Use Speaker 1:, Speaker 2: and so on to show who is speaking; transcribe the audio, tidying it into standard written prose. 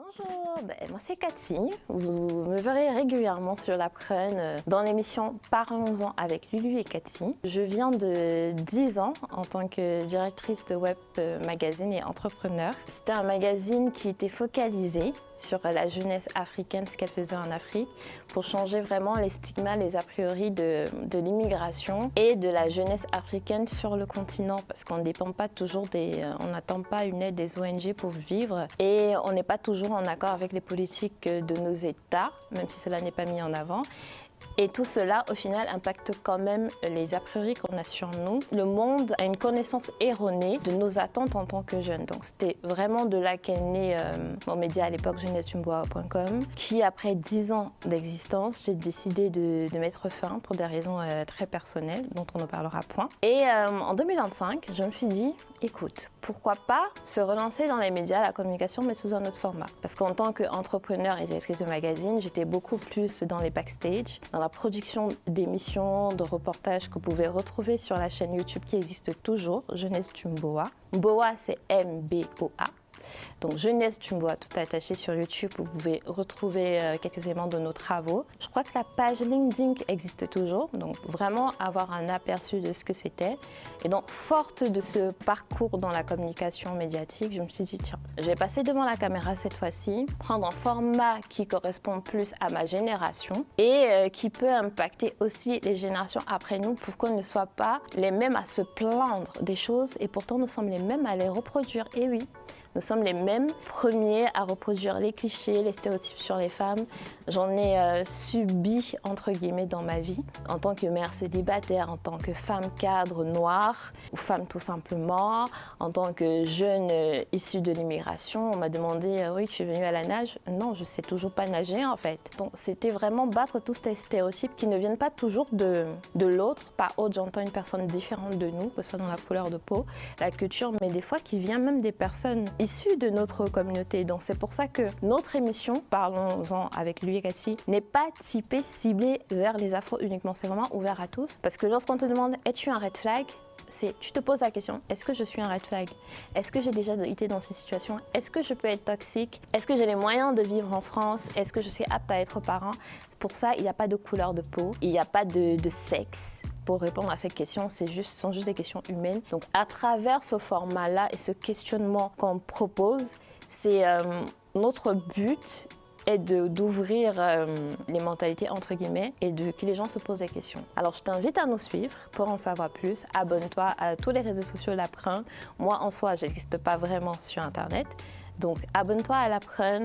Speaker 1: Bonjour, moi c'est Cathy. Vous me verrez régulièrement sur la Prune dans l'émission Parlons-en avec Lulu et Cathy. Je viens de 10 ans en tant que directrice de web magazine et entrepreneur. C'était un magazine qui était focalisé sur la jeunesse africaine, ce qu'elle faisait en Afrique, pour changer vraiment les stigmas, les a priori de l'immigration et de la jeunesse africaine sur le continent, parce qu'on ne dépend pas toujours on n'attend pas une aide des ONG pour vivre et on n'est pas toujours en accord avec les politiques de nos États, même si cela n'est pas mis en avant. Et tout cela, au final, impacte quand même les a priori qu'on a sur nous. Le monde a une connaissance erronée de nos attentes en tant que jeunes. Donc c'était vraiment de là qu'est né mon média à l'époque, JeunesseDuMboa.com, qui après 10 ans d'existence, j'ai décidé de mettre fin pour des raisons très personnelles, dont on ne parlera point. Et en 2025, je me suis dit, écoute, pourquoi pas se relancer dans les médias, la communication, mais sous un autre format. Parce qu'en tant qu'entrepreneur et directrice de magazine, j'étais beaucoup plus dans les backstage, dans la production d'émissions, de reportages que vous pouvez retrouver sur la chaîne YouTube qui existe toujours, Jeunesse Mboa. Mboa, c'est M-B-O-A. Donc Jeunesse Mboa, tout attaché sur YouTube, vous pouvez retrouver quelques éléments de nos travaux. Je crois que la page LinkedIn existe toujours, donc vraiment avoir un aperçu de ce que c'était. Et donc, forte de ce parcours dans la communication médiatique, je me suis dit, tiens, je vais passer devant la caméra cette fois-ci, prendre un format qui correspond plus à ma génération et qui peut impacter aussi les générations après nous pour qu'on ne soit pas les mêmes à se plaindre des choses et pourtant nous sommes les mêmes à les reproduire. Et oui, nous sommes les mêmes premiers à reproduire les clichés, les stéréotypes sur les femmes. J'en ai subi, entre guillemets, dans ma vie, en tant que mère célibataire, en tant que femme cadre noire, ou femme tout simplement, en tant que jeune issue de l'immigration. On m'a demandé, oui, tu es venue à la nage? Non, je ne sais toujours pas nager, en fait. Donc, c'était vraiment battre tous ces stéréotypes qui ne viennent pas toujours de l'autre. Par autre, j'entends une personne différente de nous, que ce soit dans la couleur de peau, la culture, mais des fois qui vient même des personnes issus de notre communauté. Donc c'est pour ça que notre émission, Parlons-en avec Lulu et Cathy, n'est pas typée, ciblée vers les afros uniquement. C'est vraiment ouvert à tous. Parce que lorsqu'on te demande, es-tu un red flag? Tu te poses la question, est-ce que je suis un red flag? Est-ce que j'ai déjà été dans ces situations? Est-ce que je peux être toxique? Est-ce que j'ai les moyens de vivre en France? Est-ce que je suis apte à être parent? Pour ça, il n'y a pas de couleur de peau, il n'y a pas de sexe. Pour répondre à cette question, ce sont juste des questions humaines. Donc à travers ce format-là et ce questionnement qu'on propose, c'est notre but est d'ouvrir les mentalités entre guillemets et que les gens se posent des questions. Alors je t'invite à nous suivre pour en savoir plus. Abonne-toi à tous les réseaux sociaux La Prune. Moi en soi, je n'existe pas vraiment sur Internet. Donc abonne-toi à La Prune.